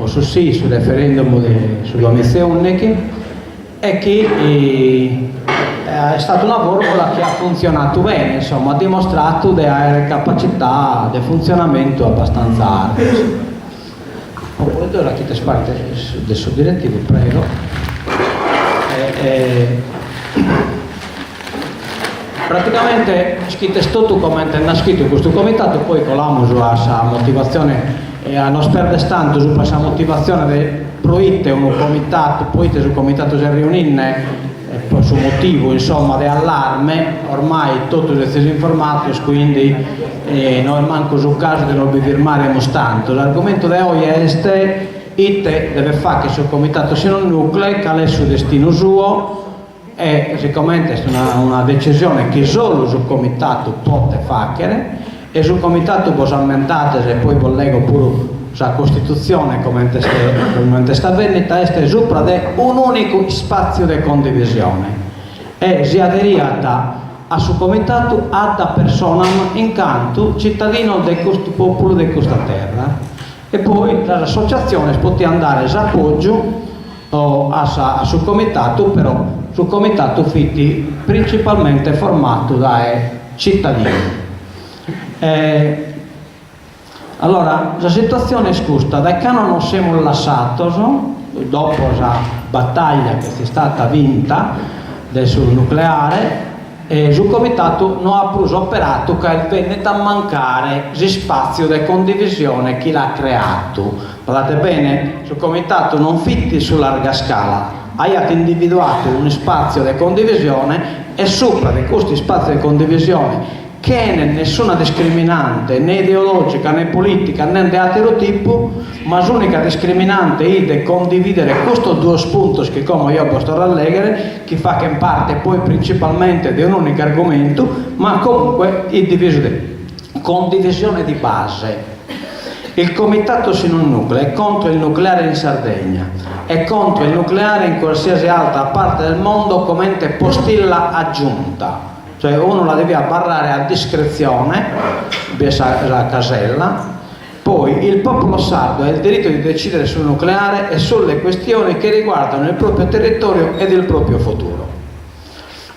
o su sì, sul referendum su Domizio e che è stato un lavoro che ha funzionato bene, insomma, ha dimostrato di avere capacità di funzionamento abbastanza ampie. Oppure ora chi ti parte del suo direttivo, prego. Praticamente tutto come è nascito questo comitato, poi colamo sulla motivazione e a non sperdere tanto su questa motivazione di proite un comitato, poi sul comitato si riunisse su motivo insomma di allarme, ormai tutti siamo informati, quindi noi manco sul caso di non firmare tanto. L'argomento di oggi è che deve fare che sul comitato sia un nucleo, che è il suo destino suo, e siccome è una decisione che solo sul comitato può fare, e sul comitato può ammentate e poi vollego pure la Costituzione come sta avvenuta, è sopra un unico spazio di condivisione e si aderiata a suo comitato ad persona in canto cittadino del popolo di questa terra, e poi l'associazione può andare a appoggio a suo comitato, però sul comitato fitti principalmente formato dai cittadini. Allora, la situazione è questa, da che non siamo lasciati, dopo la battaglia che è stata vinta sul nucleare, il comitato non ha più operato che venne a mancare lo spazio di condivisione che l'ha creato. Guardate bene, il comitato non fitti su larga scala, ha individuato un spazio di condivisione e sopra di questo spazio di condivisione che non è nessuna discriminante né ideologica né politica né di altro tipo, ma l'unica discriminante è di condividere questi due spunti che come io posso rallegare, che fa che in parte poi principalmente di un unico argomento, ma comunque è diviso di condivisione di base. Il comitato si non nucleo è contro il nucleare in Sardegna, è contro il nucleare in qualsiasi altra parte del mondo come ente postilla aggiunta. Cioè uno la deve barrare a discrezione, la casella, poi il popolo sardo ha il diritto di decidere sul nucleare e sulle questioni che riguardano il proprio territorio ed il proprio futuro.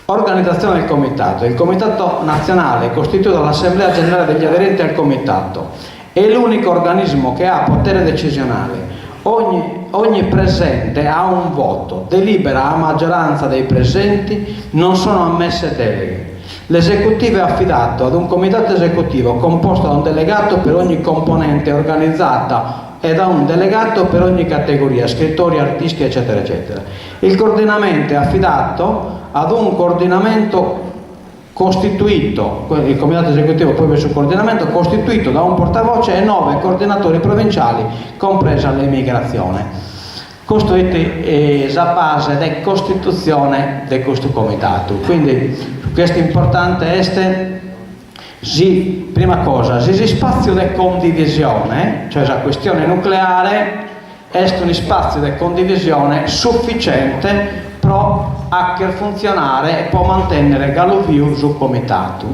Organizzazione del comitato. Il comitato nazionale è costituito dall'Assemblea Generale degli aderenti al comitato, è l'unico organismo che ha potere decisionale. Ogni presente ha un voto, delibera a maggioranza dei presenti, non sono ammesse deleghe. L'esecutivo è affidato ad un comitato esecutivo composto da un delegato per ogni componente organizzata e da un delegato per ogni categoria, scrittori, artisti, eccetera, eccetera. Il coordinamento è affidato ad un coordinamento costituito, il comitato esecutivo proprio sul coordinamento, costituito da un portavoce e 9 coordinatori provinciali, compresa l'immigrazione. Questo è la base della costituzione di questo comitato. Quindi questo è importante, prima cosa, se spazio di condivisione, cioè la questione nucleare, è un spazio di condivisione sufficiente per funzionare e può mantenere Galovio sul comitato.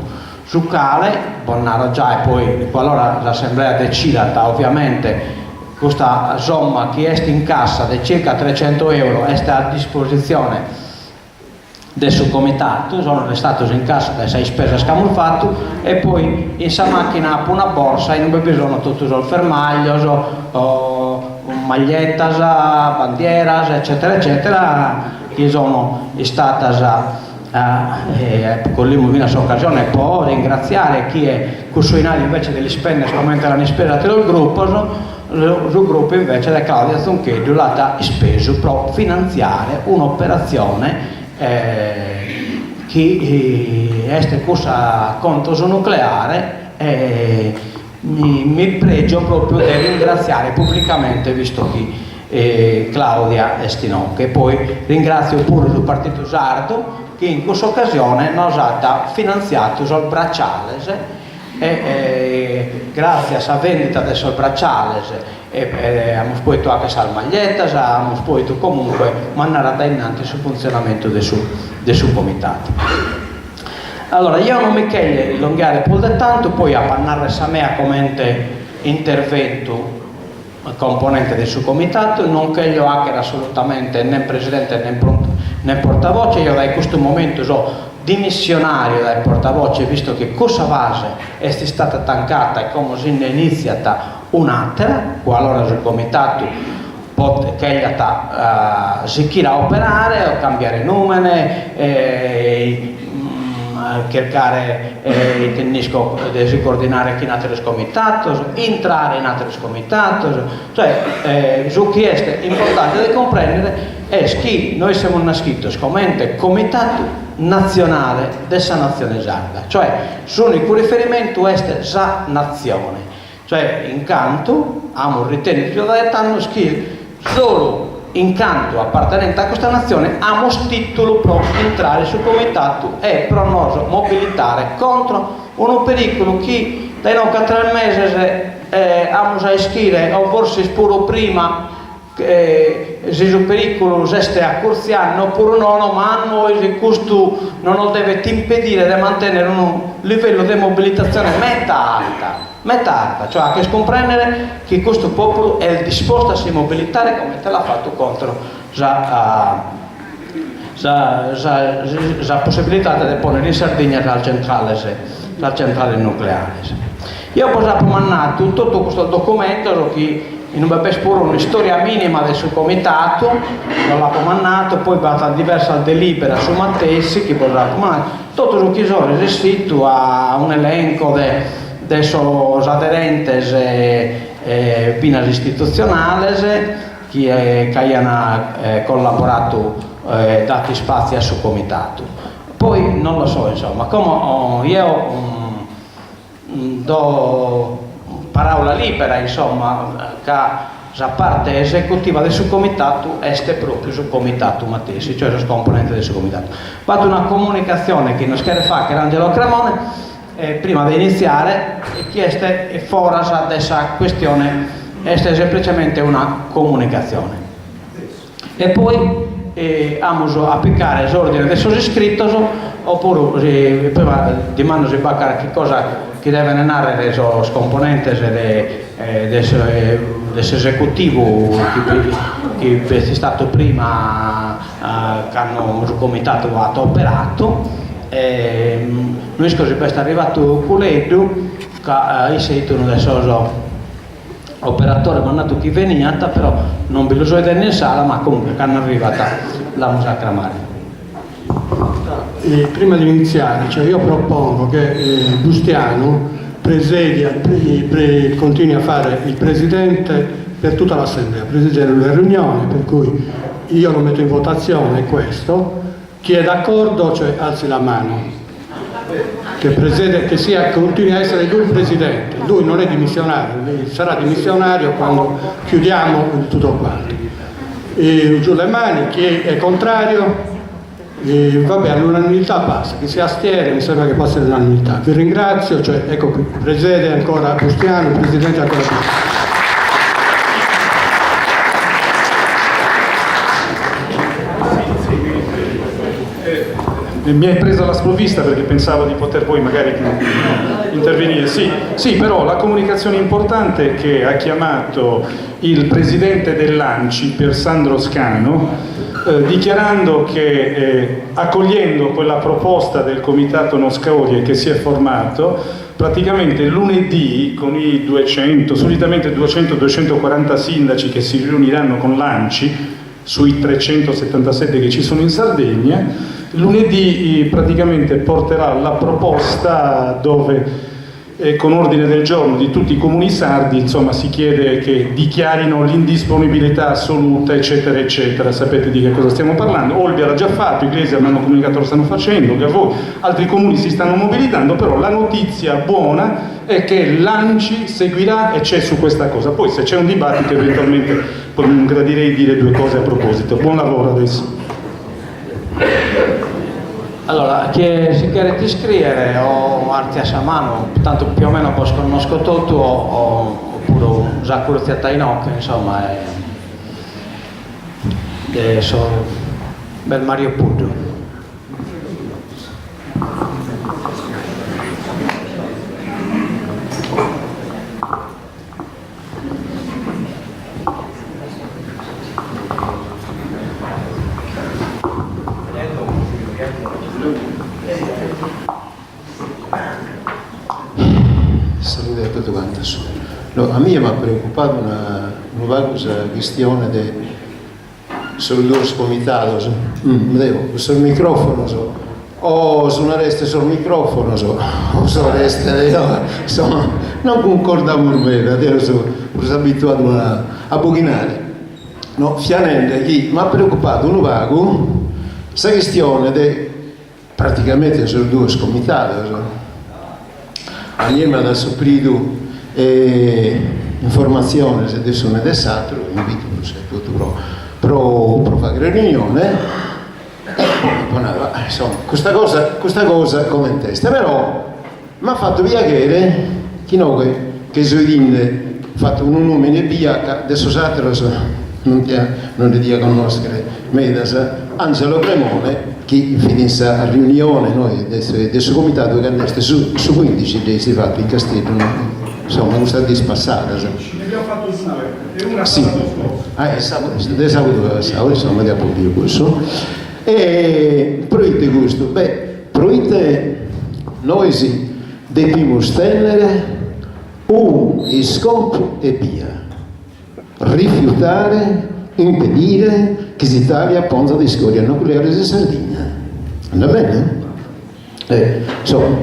Su quale, Bonnaro già, e poi qualora l'assemblea decida ovviamente questa somma che è in cassa di circa 300 euro è a disposizione del suo comitato, sono restato in cassa da 6 spese scamuffato e poi in sa macchina una borsa e non c'è bisogno tutto il fermaglio, magliettas, bandieras, eccetera, eccetera, che sono state con l'immovina occasione può ringraziare chi è cuscinale invece delle spese come erano spese del gruppo invece da Claudia Zoncheggio l'ha speso per finanziare un'operazione che è cosa conto sul nucleare. Mi pregio proprio di ringraziare pubblicamente, visto che Claudia Estinò, che poi ringrazio pure il Partito Sardo che in questa occasione nos ha finanziato sul bracciales grazie a vendita del sul bracciales abbiamo potuto anche le magliettas, abbiamo potuto comunque mandare innanzi sul funzionamento del suo comitato. Allora io non mi chiedo allungare più di tanto, poi a parlare a me come intervento componente del suo comitato, non che io hacker assolutamente né presidente né portavoce. Io da questo momento so dimissionario dal portavoce, visto che cosa base è stata tancata e come si è iniziata un'altra, qualora sul comitato che si chieda operare o cambiare numeri, cercare di coordinare chi in altri comitati, entrare in altri comitati, cioè su richieste importante da comprendere è che noi siamo nasciti come comitato nazionale della nazione sarda, cioè l'unico riferimento è la nazione, cioè incanto abbiamo ritenuto da età che solo in canto appartenente a questa nazione abbiamo titolo per entrare sul comitato e per noi mobilitare contro un pericolo che dai 3 mesi abbiamo a iscrivere o forse pure prima se il pericolo è a corsiano oppure no, ma a noi questo non deve impedire di mantenere un livello di mobilitazione metà alta, cioè a comprendere che questo popolo è disposto a si mobilitare come te l'ha fatto contro la possibilità di porre in Sardegna la centrale nucleare. Io ho mandato tutto questo documento che in un pure una storia minima del suo comitato, l'ho mandato, poi va a diversa delibera su Mattessi che potrà comandare tutto ciò che sono resistito a un elenco de sos aderentes pinas istituzionales che hanno collaborato dati spazi al suo comitato. Poi non lo so, insomma, come io do parola libera, insomma, che la parte esecutiva del suo comitato è proprio sul comitato Mattessi, cioè il componente del suo comitato. Ho fatto una comunicazione che non scherza fa, che era Angelo Cremone, prima di iniziare, questa è fuori da questa questione, è semplicemente una comunicazione. E poi vamos a applicare l'ordine dei iscritti, oppure prima di mano si va a che cosa che devono narrare i componenti dell'esecutivo che è stato prima che hanno il comitato operato. Noi così è arrivato Culeddu che è stato uno dei suoi operatori mandato chi veniva, però non ve lo so vedere in sala, ma comunque che hanno arrivata la Musacra Mare. Prima di iniziare, cioè io propongo che Bustiano continui a fare il presidente per tutta l'assemblea, presidere le riunioni, per cui io lo metto in votazione questo. Chi è d'accordo, cioè alzi la mano, che continui a essere lui il presidente. Lui non è dimissionario, lui sarà dimissionario quando chiudiamo tutto quanto. Giù le mani, chi è contrario? Vabbè, all'unanimità passa, chi si astiene mi sembra che passi all'unanimità. Vi ringrazio, cioè, ecco qui, presede ancora Bustiano, presidente ancora Bustiano. Mi hai preso alla sprovvista perché pensavo di poter poi magari intervenire. Sì, però la comunicazione importante che ha chiamato il presidente dell'ANCI, Piersandro Scano, dichiarando che accogliendo quella proposta del comitato Noscaorie che si è formato, praticamente lunedì con i 200, solitamente 200-240 sindaci che si riuniranno con l'ANCI sui 377 che ci sono in Sardegna, lunedì praticamente porterà la proposta dove con ordine del giorno di tutti i comuni sardi, insomma, si chiede che dichiarino l'indisponibilità assoluta, eccetera, eccetera. Sapete di che cosa stiamo parlando? Olbia l'ha già fatto, Iglesia mi hanno comunicato lo stanno facendo, che a voi altri comuni si stanno mobilitando, però la notizia buona è che l'ANCI seguirà e c'è su questa cosa. Poi se c'è un dibattito eventualmente gradirei dire due cose a proposito. Buon lavoro adesso. Allora, chi si chiede di iscrivere o arti a mano, tanto più o meno conosco tutto, oppure già curziata in occhio, insomma, sono bel Mario Pudo. No, a me mi ha preoccupato una questione sul due comitato, sul microfono, o su una resta sul microfono, o su una resta, insomma, non concordavo con me, adesso sono abituato a buchinare. No, finalmente chi mi ha preoccupato un vago, questa questione praticamente sul due comitato, a me mi ha supplito informazioni se adesso ne desatro, invito se tutto pro fare riunione, insomma questa cosa come in testa, però mi ha fatto piacere che Zoidinde ha fatto un nome di BH, adesso satiro non ti dia conoscere Medas, Angelo Cremone, che finisse a riunione noi del comitato che andeste su 15 dei si fatti in Castello, insomma, questa dispassata. Ne abbiamo fatto due, e una sì. Sabato passavo, insomma, di appunto questo. E proite questo, proite noi sì, dobbiamo stenere un scopo e via. Rifiutare, impedire che l'Italia ponga di scoria nucleare di Sardegna. Va bene? Insomma,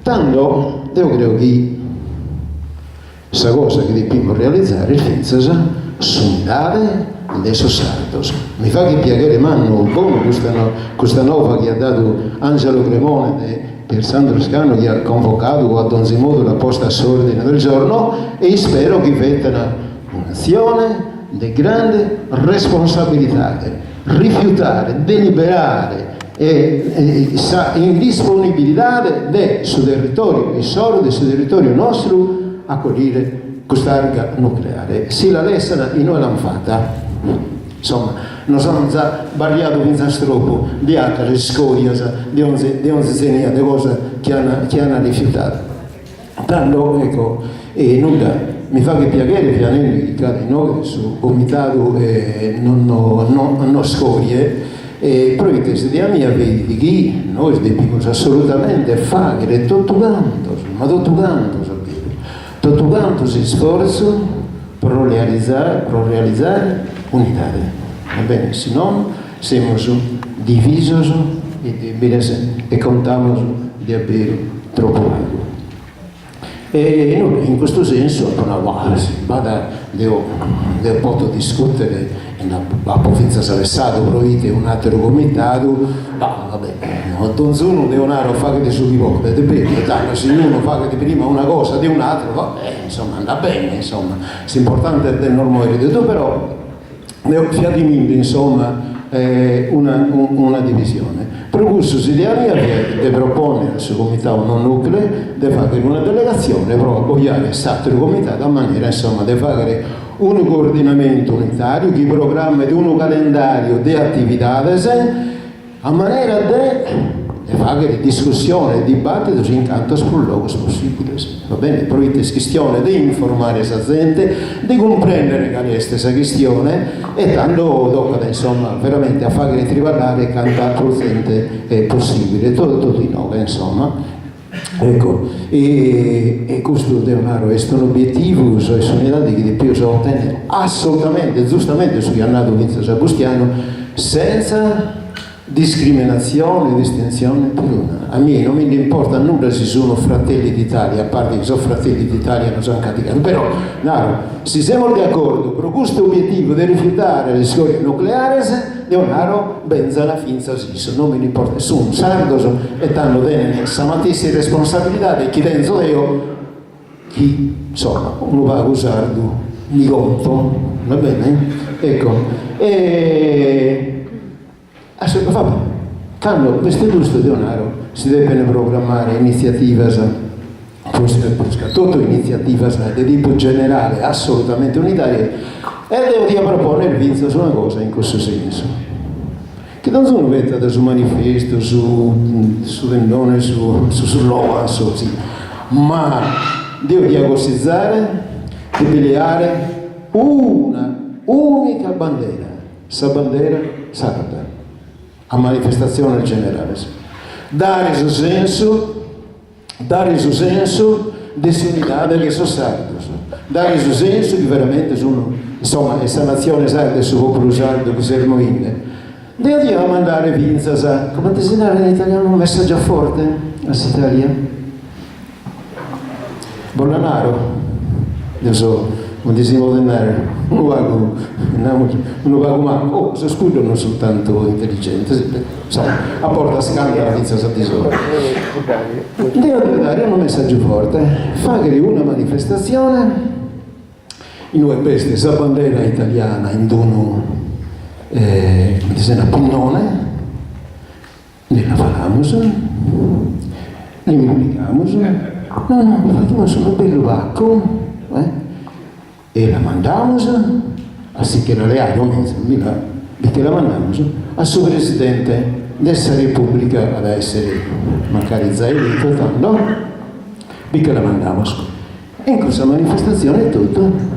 tanto io credo che questa cosa che dobbiamo realizzare è senza sondare le sardos. Mi fa che piacere manno come questa nuova che ha dato Angelo Cremone per Sandro Scano, che ha convocato a Don Simodo la posta a ordine del giorno, e spero che veda un'azione di grande responsabilità, rifiutare, deliberare indisponibilità sul territorio e solo sul territorio nostro accogliere quest'arga nucleare. Se la lessana in noi l'hanno fatta, insomma, non sono già barriato in troppo di altre scorie, di 11 di cose che hanno rifiutato. Tanto, ecco, nulla, mi fa che piacere finalmente che noi sul comitato non scorie, e proite di mia vedi che noi dobbiamo assolutamente fare tutto quanto si sforzo per realizzare un'Italia, va bene? Se no siamo divisi e contiamo di avere troppo poco. E noi in questo senso devo poter discutere la provincia Salessato, provite un altro comitato, vabbè, non devono fare di su di volte, se uno fa di prima una cosa di un altro, vabbè, insomma, andrà bene, insomma, l'importante è del normale di tutto, però devo fiatimento, insomma, una divisione. Per questo si deve proporre al suo comitato non nucleo di fare una delegazione per apoiare l'altro comitato a maniera, insomma, di fare un coordinamento unitario, che programma di un calendario di attività a maniera di fare discussione e dibattito in tanto luoghi possibili. Va bene? Però è questione di informare la gente, di comprendere che è questa questione e tanto dopo, insomma, veramente a fare triballare quanto gente è possibile, tutto di nuovo, insomma. Ecco, e questo è un obiettivo, sono dati che di più si ottiene assolutamente, giustamente su Iannato Vincenzo Sabustiano, senza discriminazione, distinzione. A me non mi importa nulla se sono fratelli d'Italia, a parte che sono fratelli d'Italia, non sono caticati, però se siamo d'accordo per questo obiettivo di rifiutare le scorie nucleari, Leonardo Benzana finza sì, non mi importa, sono sardo e tanto bene stamattina responsabilità di chi dentro io, chi insomma uno va a usare mi conto, va bene? Ecco, quando questo giusto Leonardo si deve programmare iniziative, tutte iniziative di tipo generale, assolutamente unitarie. E devo dire proporre Vincenzo su una cosa in questo senso, che non sono venuta su manifesto, su vendone, su Loa, sì, ma devo diagnostizzare e pigliare una unica bandera, sa bandera sarda, a manifestazione generale. Dare il suo senso desunidade che sono sardos. Dare il senso che veramente sono, insomma, questa nazione sarda su popolo sardo che servono in. Dobbiamo mandare Vinzasa, come designare in italiano un messaggio forte a Italia? Bollanaro, adesso un disegno denaro, non vago ma, se scudo non soltanto intelligente, insomma, apporta scandalo a Vinzasa tesoro. Devo dare un messaggio forte, fare una manifestazione in due peste, questa bandiera italiana in dono una pannone, ne lavamos, ne multiplicamos, facciamo solo un bel vacco, e la mandamos, así che la learon, perché la mandamos al suo presidente della Repubblica ad essere magari zairito, tanto, perché la mandamos. E in questa manifestazione tutto.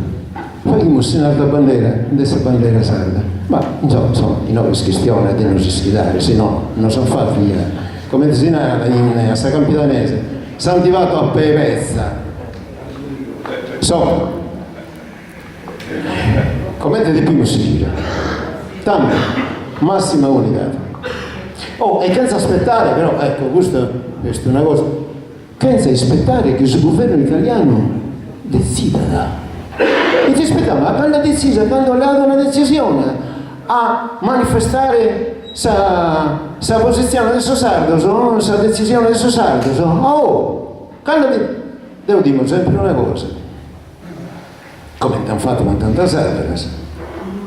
Facciamo un'altra bandiera, questa bandiera sarda. Ma insomma, non è questione di non schidare, se no non sono fatti come disegnare a San Campidanese. Sono arrivato a Pevezza. Insomma, come di primo si tanto, massima unità. Oh, e senza aspettare, però, ecco, questa è una cosa. Senza aspettare che il governo italiano decida. E ci aspettiamo, quando ha deciso, quando ha dato una decisione a manifestare sa posizione del suo sardo, sa decisione del suo sardo, quando devo dire sempre una cosa, come hanno fatto con tante altre,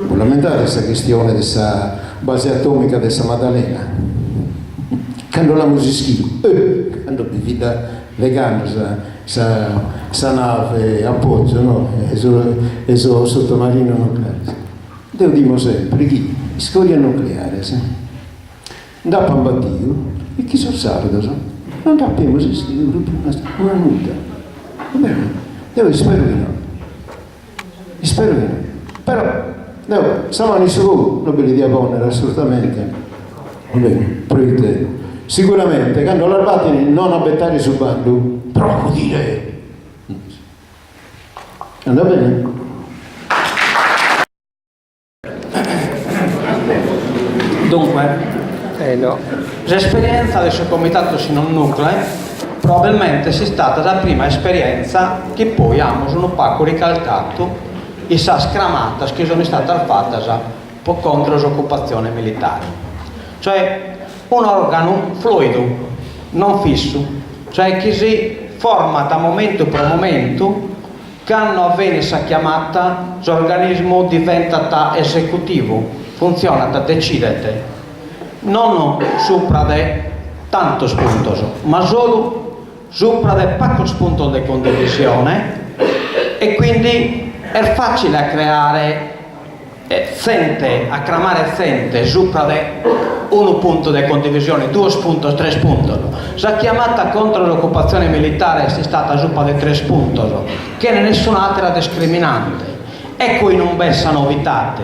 non lamentare questa questione della base atomica della Maddalena, quando la musischio, quando la vita vegana sa nave appoggio, no? E so sottomarino nucleare. Devo dire sempre che scoria nucleare, da pambattio, e chi sono sardo, non abbiamo esistito una nuda. Va bene? Spero di no. Spero di no. Però, siamo su, non ve li dia buona, assolutamente. Va bene, proiete. Sicuramente, quando l'Arbatini non abbettare su bando, però dire. Andrà bene? Dunque, l'esperienza del suo comitato sino nucleo probabilmente sia stata la prima esperienza che poi abbiamo un poco ricalcato e sa scramata che sono stata fatta contro l'occupazione militare. Cioè un organo fluido, non fisso, cioè che si forma da momento per momento. Quando avviene questa chiamata, l'organismo diventa esecutivo, funziona da decidere, non sopra de tanto spuntos, ma solo sopra de poco spunto di condivisione, e quindi è facile a creare a cramare sente sopra de un punto di condivisione, 2 punti, 3 punti. La chiamata contro l'occupazione militare è stata sopra di 3 punti, che non è nessun'altra discriminante. Ecco in un bella novità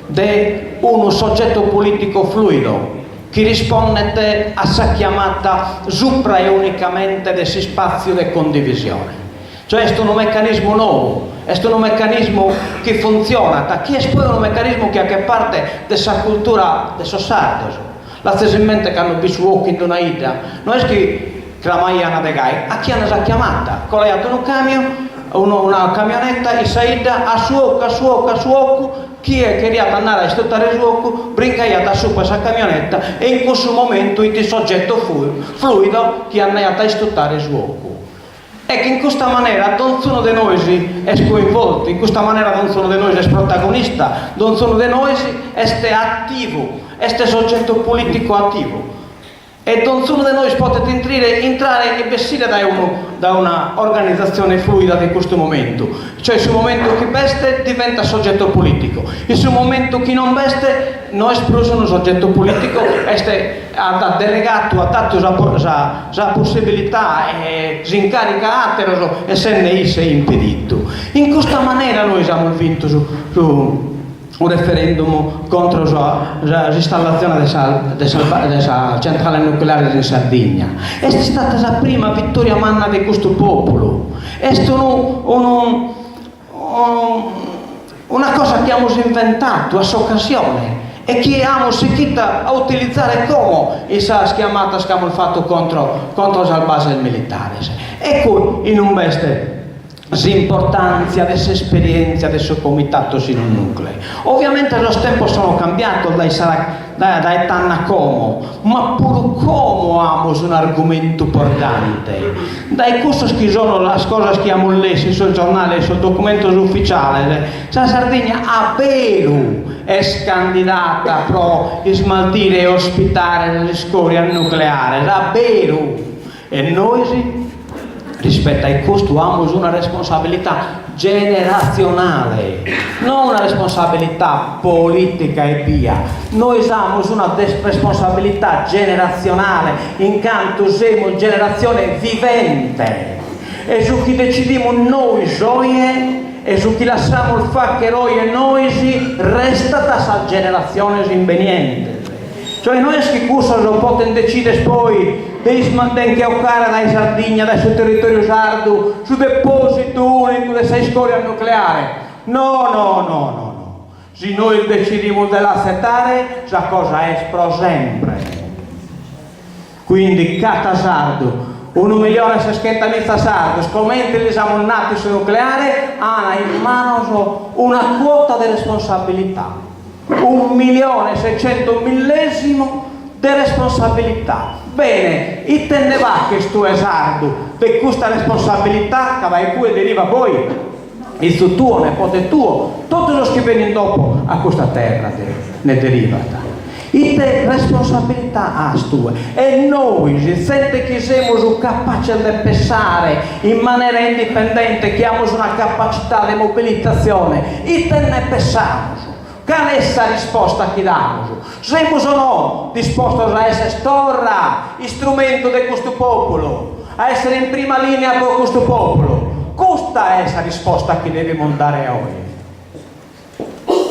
di un soggetto politico fluido che risponde a questa chiamata sopra e unicamente di spazio di condivisione. Cioè è un meccanismo nuovo, è un meccanismo che funziona, che è poi un meccanismo che ha che parte della cultura dei sardos. La stessa in mente che hanno bisogno in una ida, non è che Kramaiana de Gai, a chi hanno chiamata, con lei un camion, una camionetta, e saida a suoco, chi è che riesce andare a studiare il suoco, brinca su questa camionetta, e in questo momento il soggetto fluido che hanno a studiare il suoco. E che in questa maniera nessuno di noi è coinvolto, in questa maniera nessuno di noi è protagonista, nessuno di noi è attivo, è soggetto politico attivo. E nessuno di noi può entrare e vestire da una organizzazione fluida di questo momento. Cioè sul momento che veste diventa soggetto politico, e sul momento che non veste non è più un soggetto politico, ha delegato, ha dato la possibilità e si incarica altro e se ne è impedito. In questa maniera noi siamo vinto un referendum contro l'installazione della centrale nucleare in Sardegna. È stata la prima vittoria manna di questo popolo. È una cosa che abbiamo inventato a occasione e che abbiamo seguito a utilizzare come questa chiamata che abbiamo fatto contro le basi militari. Ecco in un veste l'importanza dessa esperienza del suo comitato in un nucleo. Ovviamente lo tempo sono cambiato dai tanna como, ma pure come abbiamo un argomento importante. Dai questo che sono le cose che abbiamo letto sul giornale, sul documento ufficiale, la Sardegna a vero è candidata pro smaltire e ospitare le scorie nucleari, a vero. E noi rispetto ai costi abbiamo una responsabilità generazionale, non una responsabilità politica e via. Noi abbiamo una responsabilità generazionale in quanto siamo generazione vivente e su chi decidiamo noi gioie e su chi lasciamo il fa che noi si resta da questa generazione inveniente. Cioè noi che cosa lo possono decidere poi di smantenere dai Sardegna, dal suo territorio sardo, su deposito unico di 6 scorie nucleari. No. Se noi decidiamo di accettare, la cosa è per sempre. Quindi cada sardo, 1.600.000 sardi, scommente li siamo nati sul nucleare, hanno in mano una quota di responsabilità. 1.600.000 di responsabilità. Bene, e te ne va che sto esardo di questa responsabilità che va e cui deriva poi il suo tuo, nepote tuo, tutti los che vengono dopo a questa terra ne deriva. E te responsabilità a tue e noi si sente che siamo capaci di pensare in maniera indipendente, che abbiamo una capacità di mobilitazione e te ne pensiamo. Qual è questa risposta che diamo? Siamo o no disposti a essere storra, strumento di questo popolo, a essere in prima linea per questo popolo? Questa è la risposta che dobbiamo dare oggi.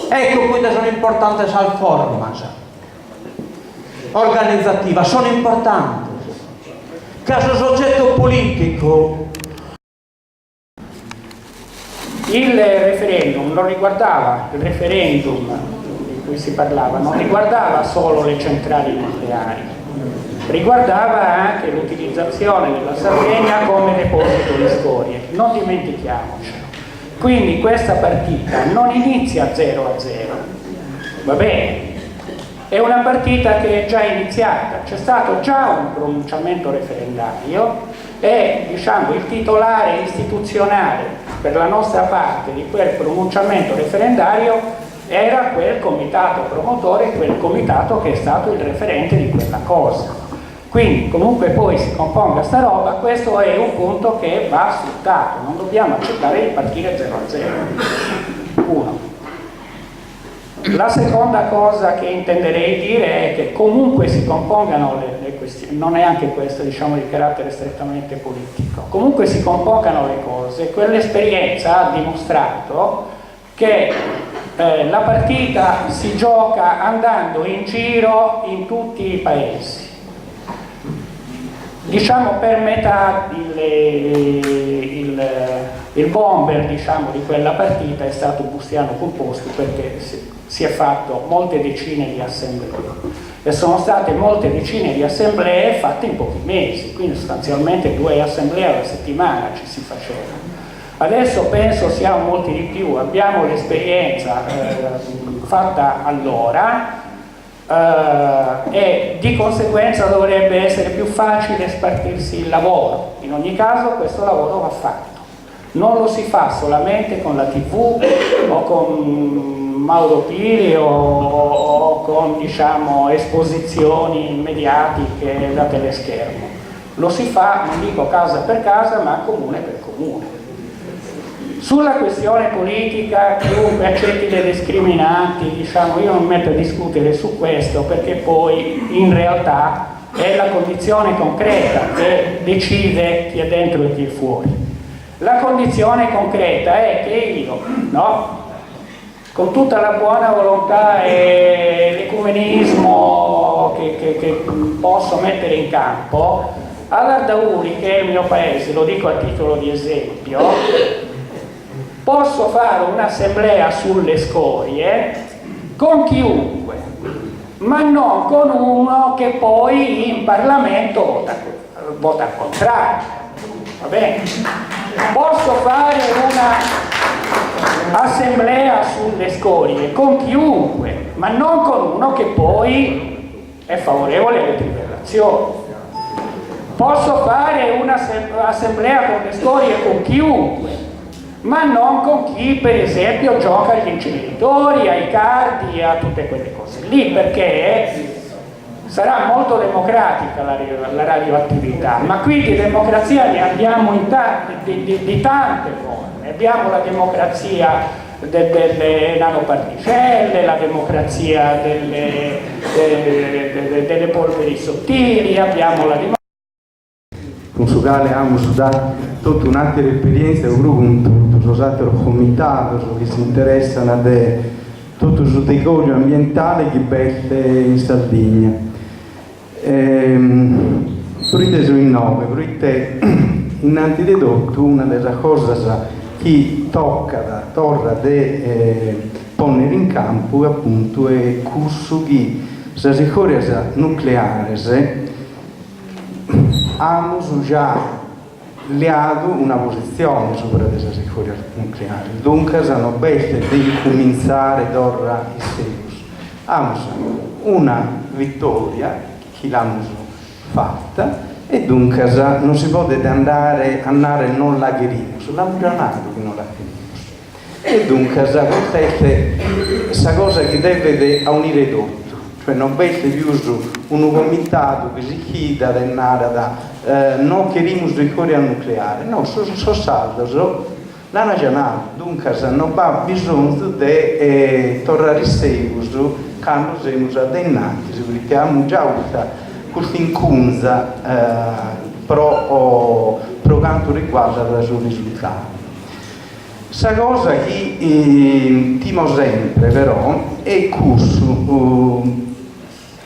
Ecco quindi sono importanti le forme organizzative, sono importanti. Caso soggetto politico. Il referendum non riguardava, il referendum di cui si parlava, non riguardava solo le centrali nucleari, riguardava anche l'utilizzazione della Sardegna come deposito di scorie, non dimentichiamocelo. Quindi questa partita non inizia 0-0, va bene, è una partita che è già iniziata, c'è stato già un pronunciamento referendario e diciamo il titolare istituzionale per la nostra parte di quel pronunciamento referendario era quel comitato promotore, quel comitato che è stato il referente di quella cosa. Quindi comunque poi si componga sta roba, questo è un punto che va sfruttato, non dobbiamo accettare di partire 0-0. Uno. La seconda cosa che intenderei dire è che comunque si compongano le questioni, non è anche questo diciamo di carattere strettamente politico, comunque si compongano le cose, quell'esperienza ha dimostrato che la partita si gioca andando in giro in tutti i paesi. Diciamo per metà il bomber diciamo, di quella partita è stato Bustiano Pulposti perché si è fatto molte decine di assemblee e sono state molte decine di assemblee fatte in pochi mesi, quindi sostanzialmente 2 assemblee alla settimana ci si faceva. Adesso penso siamo molti di più, abbiamo l'esperienza fatta allora e di conseguenza dovrebbe essere più facile spartirsi il lavoro. In ogni caso questo lavoro va fatto, non lo si fa solamente con la TV o con Mauro Pili o con diciamo esposizioni mediatiche da teleschermo, lo si fa non dico casa per casa ma comune per comune. Sulla questione politica, chiunque accetti delle discriminanti, diciamo, io non mi metto a discutere su questo perché poi in realtà è la condizione concreta che decide chi è dentro e chi è fuori. La condizione concreta è che io, no? con tutta la buona volontà e l'ecumenismo che posso mettere in campo, all'Ardauli, che è il mio paese, lo dico a titolo di esempio, posso fare un'assemblea sulle scorie con chiunque, ma non con uno che poi in Parlamento vota al contrario. Va bene? Posso fare un'assemblea sulle scorie con chiunque, ma non con uno che poi è favorevole alle trivellazioni. Posso fare un'assemblea con le scorie con chiunque, ma non con chi per esempio gioca agli inceneritori, ai cardi, a tutte quelle cose lì, perché sarà molto democratica la radioattività, ma qui di democrazia ne abbiamo di tante forme. Abbiamo la democrazia delle nanoparticelle, la democrazia delle polveri sottili, abbiamo la democrazia com su quale abbiamo dato tutta un'altra esperienza, un gruppo, tutti altri comitati che si interessano di tutto il territorio ambientale che veste in Sardegna. Perché sono in 9, perché innanzitutto una delle cose che tocca da torre di ponere in campo appunto è questo che le sicurezza nucleare hanno già leato una posizione sopra le sicurezza nucleare, dunque hanno beste di cominciare d'ora i serios. Hanno una vittoria che l'hanno fatta e dunque non si può andare non la chiediamo, l'hanno già nato che non la chiediamo. E dunque questa cosa che deve unire tutto. Cioè non beste più un comitato che si chieda di andare da non queremos ricorrere al nucleare, no, sono saldo, la nazionale, dunque non va bisogno di tornare a seguito quando siamo addennati, perché abbiamo già avuto questa incunza per quanto riguarda il suo risultato. Questa cosa che timo sempre però è questo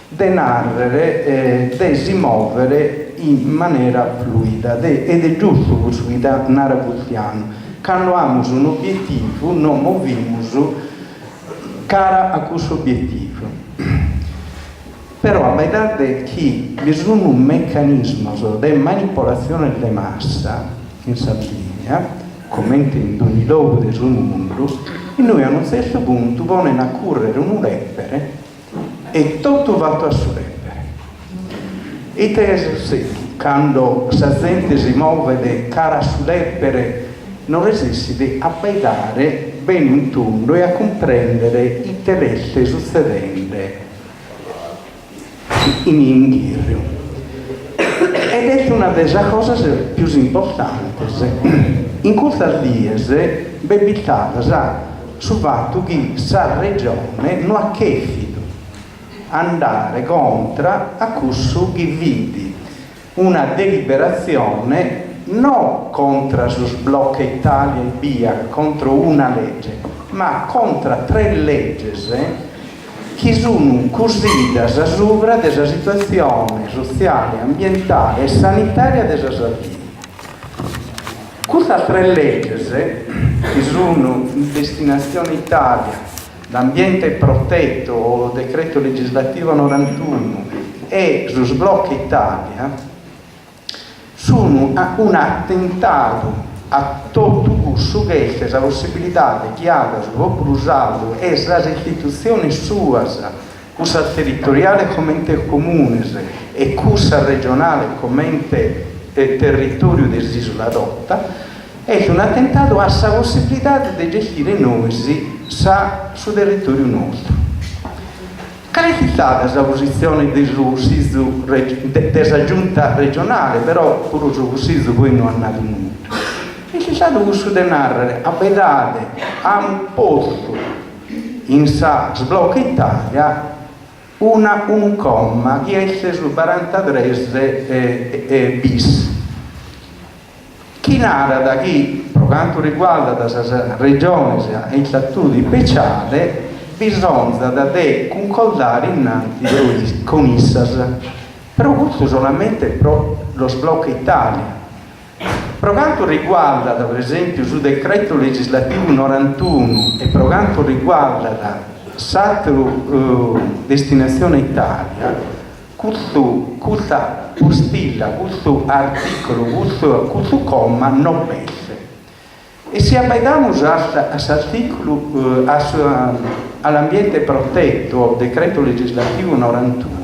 di narrare, di si muovere in maniera fluida ed è giusto questo che narra Guzziano. Quando abbiamo un obiettivo non muoviamo cara a questo obiettivo. Però a vedere che bisogna un meccanismo di manipolazione delle massa in Sardegna, come in ogni luogo del mondo, e noi a un certo punto vogliamo correre un leppere e tutto va a sull'eppere. E quando la gente si muove di cara sull'eppere non resiste a vedere bene intorno e a comprendere i telessi succedenti in indietro. Ed è una delle cose più importanti. In questi giorni bebitava sul fatto che questa regione non ha chiesto andare contro a questo che vidi una deliberazione non contro lo sblocco Italia e via, contro una legge, ma contro 3 leggi che sono cosite sopra della situazione sociale, ambientale e sanitaria della Sardegna. Queste 3 leggi che sono in destinazione Italia, l'ambiente protetto o decreto legislativo 91 e lo sblocco Italia sono un attentato a tutto questo che è la possibilità di chi ha usato e le istituzioni sue, questa territoriale come ente comune e questa regionale come ente territorio dell'isola rotta, è un attentato alla possibilità di gestire noi sul territorio nostro. Qual è stata la posizione della giunta regionale, però pure su questo poi non è andato nulla. E c'è stato questo di narrare, a vedere, a un posto in sblocco Italia un comma che è su 43 bis. Chi narra da chi, per quanto riguarda la regione e il statuto speciale, bisogna da te concordare innanzi con ISAS. Però questo solamente per lo sblocco Italia. Per quanto riguarda, per esempio, sul decreto legislativo 91 e per quanto riguarda la destinazione Italia, questa postilla, questo articolo, questo comma non pese. E se vediamo l'articolo all'ambiente protetto, decreto legislativo 91,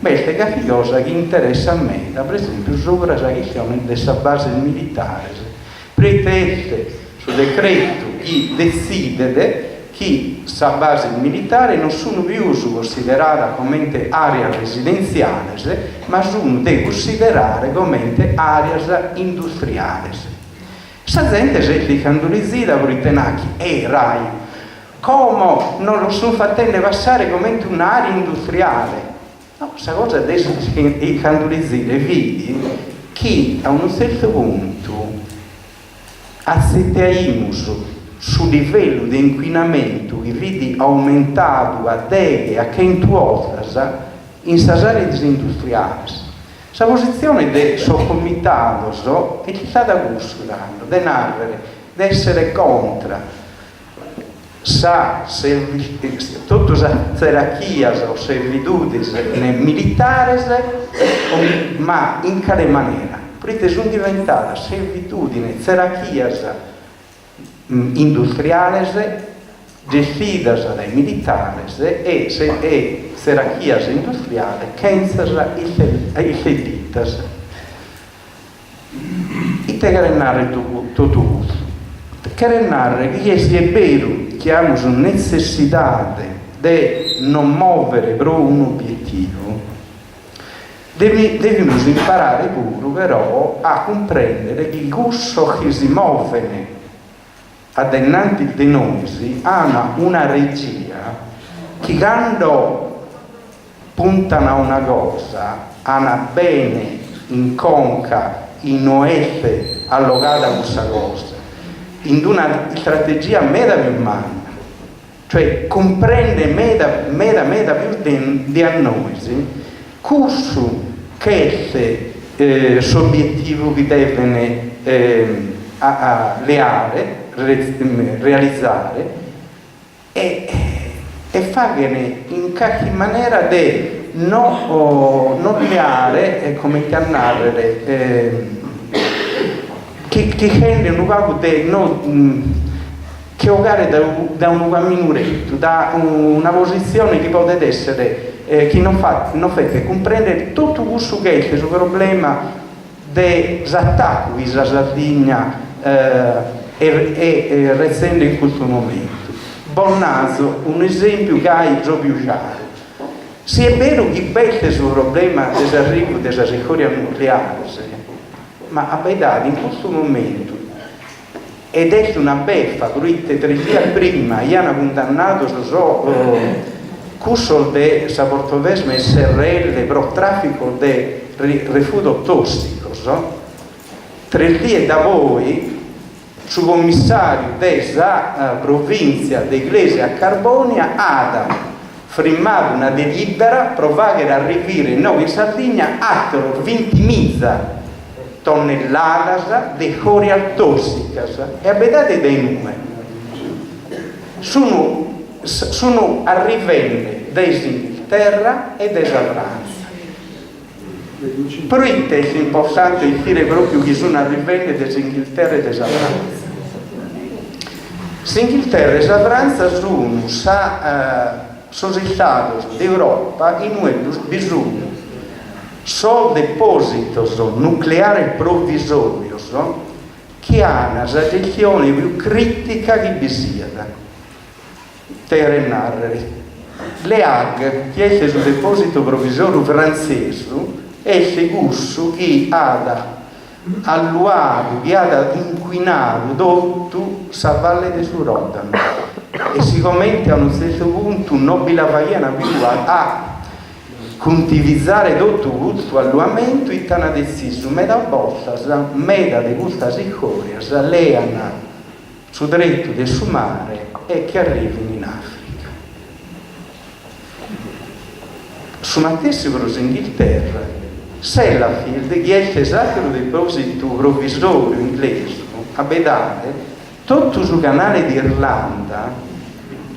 questa è cosa che interessa a me, per esempio, sopra la questione della base militare. Pretende sul decreto chi decide che la base militare non sono più considerata come area residenziale, ma sono da considerare come area industriale. La gente si candolizzita per ritenere che RAI, come non lo sono facendo passare come un'area industriale. No, questa cosa adesso si candolizzita vedi che a un certo punto accettiamo sul livello di inquinamento che vedi aumentato a 10 a 100 volte in aree industriali. La posizione del soccomitato è stata gustata, di essere contro tutte le gerarchie o servitudini militari, ma in quale maniera? Perché sono diventate servitudini, gerarchie industriali gestite dai militari e gerarchie industriali che i fedditas. E te carennare tutto questo. Carennare che è vero che abbiamo necessità di non muovere per un obiettivo, dobbiamo imparare pure però a comprendere che questo che si muove adenanti di noi hanno una regia che quando puntano a una cosa hanno bene in conca, in oeste allogata a questa cosa, in una strategia meda più umana, cioè comprende meda più di a noi, questo che è l'obiettivo che devono realizzare e fare in qualche maniera di non creare come chiamare che rende un luogo che giocare da un minuretto, da una posizione che può essere che non fa che comprendere tutto questo che è il problema dell'attacco che la Sardegna e recente in questo momento. Bonnaso, un esempio che hai proprio chiaro. Se è vero che questo è il problema dell'arrivo della secoria nucleare, ma a verità in questo momento ed è una beffa, perché 3 giorni prima hanno condannato curso di saportovesme SRL per traffico di rifiuto tossico. 3 giorni da voi su commissario della provincia di Iglesia a Carbonia ha firmato una delibera per fare arrivare noi in Sardegna altro 20.000 tonnellate di coria tossica e vedete dei numeri sono arrivati dall'Inghilterra e dalla Francia. Però è importante dire proprio che sono arrivati dall'Inghilterra e dalla Francia. L'Inghilterra e la Francia sono stati d'Europa in cui bisogno sono depositi nucleari provvisori che hanno la gestione più critica che vi sia. Le AG, che è il deposito provvisorio francese, è il gusto che ha alluato, che ha inquinato tutto la valle di Surodano. E siccome a un certo punto non vi la vaiana più contivizzare tutto questo all'uamento e hanno deciso meda voltas, meda di queste storie leano sul dritto del suo mare e che arrivino in Africa. Su Mattessi per l'Inghilterra, Sellafield, che è il sacro deposito provvisorio inglese, a Bedare, tutto sul canale d'Irlanda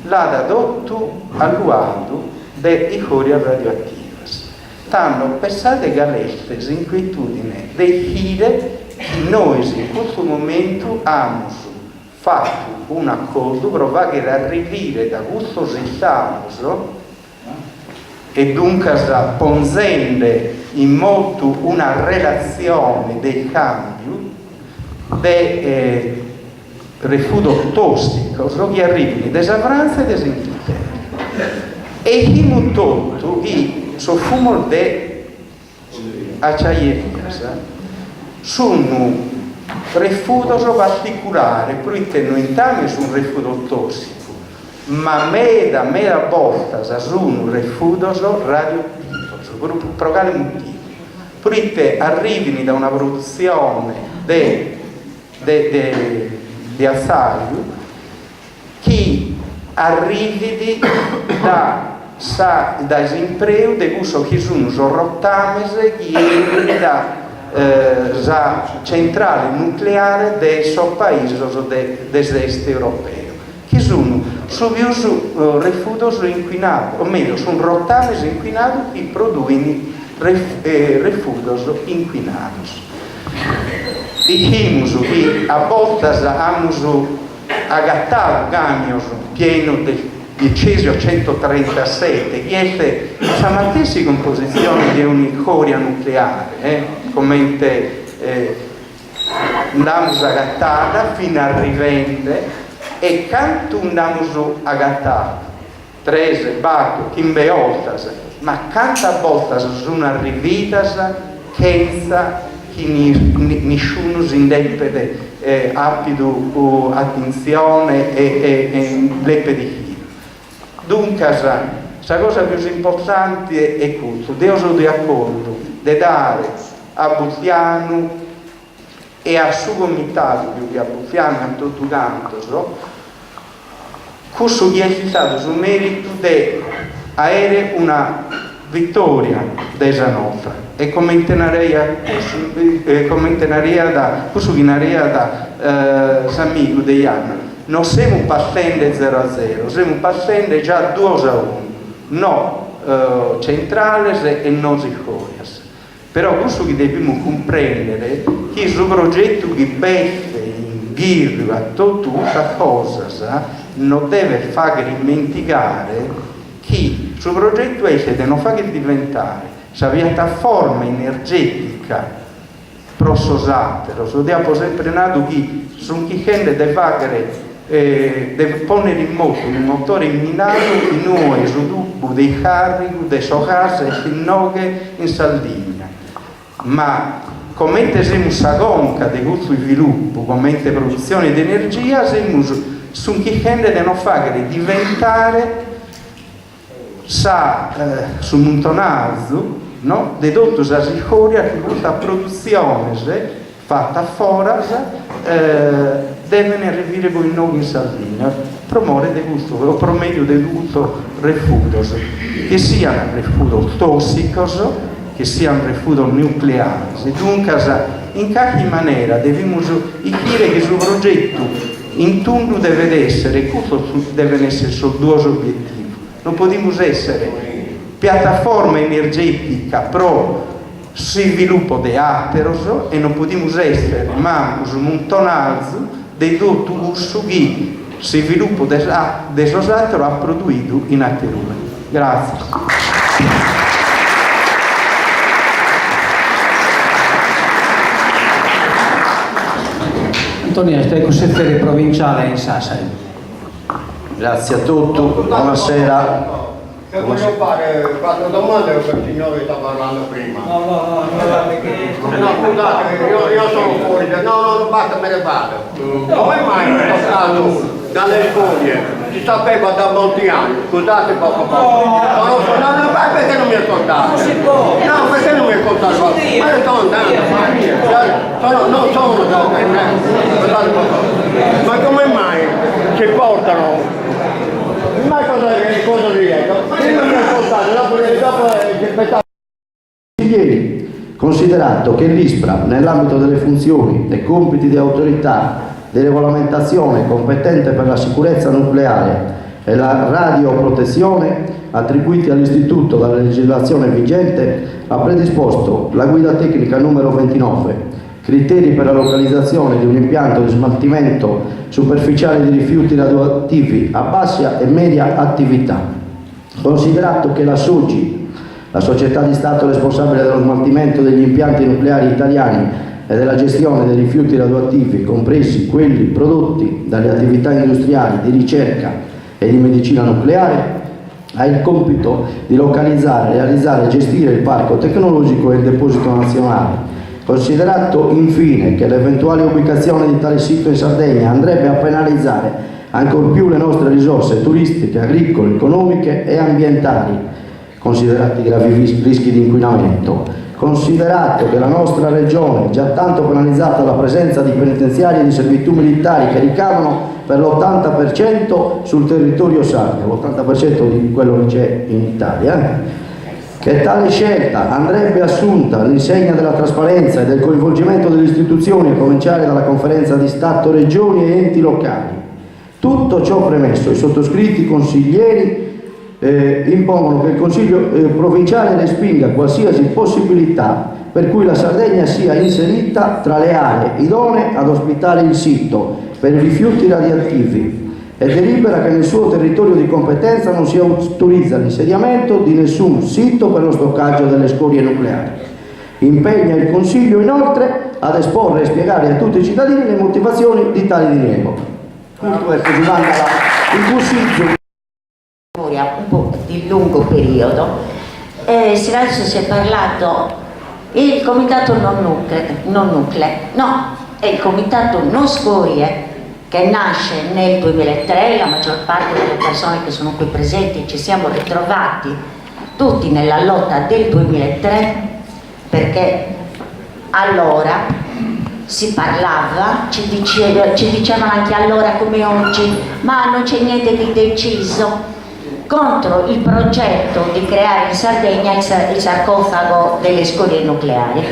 l'ha dadotto all'uado dei corie radioattive. Stanno pensate galette inquietudine dei chile che noi in questo momento abbiamo fatto un accordo per che arrivare da questo risultato e dunque ponzende in molto una relazione dei cambi del rifiuto tossico che arrivano da Franza e da Inghilterra e che non tutto che sul fumo di acciaieria sono rifiuto particolare perché non intame su un rifiuto tossico ma meda volta sono un rifiuto radioattivo per quale motivo? Perché arrivano da una produzione di acciaio che arrivi da imprego di uso che sono rottame che da centrale nucleare del suo paese dell'est europeo che sono su rifiuti inquinati o meglio sono rottame inquinati che producono rifiuti inquinati diciamo che a volte abbiamo agattato camion pieno di cesio 137 che è la stessa composizione di un'icoria nucleare come andiamo agattata fino a rivende e quanto andiamo agattata 13, 4, 15 volte ma quante volte sono arrivate senza che nessuno si independe appido attenzione e leppe di chi. Dunque, la cosa più importante è questo, Dio è di accordo, di dare a Buzziano e al suo comitato, più che a Buzziano e a tutto quanto, questo che è stato sul merito di avere una vittoria della nostra e commenterei da questo da Sammico degli anni non siamo passando 0-0 siamo passando già 2-1 no centrale e non sicurias però questo che dobbiamo comprendere che il progetto che perde in giro a tutta questa cosa non deve far dimenticare che il suo progetto è di non far diventare la piattaforma energetica prososata, lo abbiamo sempre nato che sono chi gente deve ponere in moto un motore minato in noi su tubo dei carico, dei socase e noghe in Sardegna. Ma come siamo sa conca di questo sviluppo, come produzione di energia, sono chi gente deve non fare diventare sul montonaggio no? di tutto la sicuria che questa produzione fatta fuori deve arrivare poi noi in Sardegna promuovere di questo o promedio di questo rifiuto che sia un rifiuto tossico che sia un rifiuto nucleare dunque in qualche maniera dobbiamo dire che il progetto in tutto deve essere questo deve essere su due obiettivi non possiamo essere piattaforma energetica pro sviluppo di ateros e non possiamo essere manco su montonaggio di tutto uso che sviluppo di atero ha prodotto in aterura. Grazie. Antonio, stai consigliere provinciale in Sassari. Grazie a tutti, buonasera. voglio fare 4 domande per il signore che sta parlando prima. No, guarda che... No, scusate, io sono fuori, no, basta, me ne vado. Come mai in questo caso dalle scuole si sapeva da molti anni? Scusate poco. No, perché non mi ascoltate? Non si può. No, perché non mi ascoltate? Ma io sto andando, non sono da scusate poco. Ma come mai ci portano? Ma cosa dico? Io non mi ascoltate, dopo Consiglieri, considerato che l'ISPRA, nell'ambito delle funzioni e compiti di autorità di regolamentazione competente per la sicurezza nucleare e la radioprotezione attribuiti all'Istituto dalla legislazione vigente, ha predisposto la guida tecnica numero 29, criteri per la localizzazione di un impianto di smaltimento superficiale di rifiuti radioattivi a bassa e media attività. Considerato che la SOGI, la società di Stato responsabile dello smaltimento degli impianti nucleari italiani e della gestione dei rifiuti radioattivi, compresi quelli prodotti dalle attività industriali di ricerca e di medicina nucleare, ha il compito di localizzare, realizzare e gestire il parco tecnologico e il deposito nazionale. Considerato infine che l'eventuale ubicazione di tale sito in Sardegna andrebbe a penalizzare ancor più le nostre risorse turistiche, agricole, economiche e ambientali, considerati i gravi rischi di inquinamento, considerato che la nostra regione è già tanto penalizzata dalla presenza di penitenziari e di servitù militari che ricadono per l'80% sul territorio sardo, l'80% di quello che c'è in Italia, che tale scelta andrebbe assunta all'insegna della trasparenza e del coinvolgimento delle istituzioni, a cominciare dalla conferenza di Stato, regioni e enti locali. Tutto ciò premesso, i sottoscritti consiglieri impongono che il Consiglio provinciale respinga qualsiasi possibilità per cui la Sardegna sia inserita tra le aree idonee ad ospitare il sito per i rifiuti radioattivi e delibera che nel suo territorio di competenza non si autorizza l'insediamento di nessun sito per lo stoccaggio delle scorie nucleari. Impegna il Consiglio inoltre ad esporre e spiegare a tutti i cittadini le motivazioni di tale diniego. Tutto questo si manda il Consiglio. Un po' di lungo periodo. Adesso si è parlato il comitato non nucleo, no, è il comitato non scorie, che nasce nel 2003, la maggior parte delle persone che sono qui presenti ci siamo ritrovati tutti nella lotta del 2003, perché allora si parlava, ci dicevano anche allora come oggi, ma non c'è niente di deciso, contro il progetto di creare in Sardegna il sarcofago delle scorie nucleari.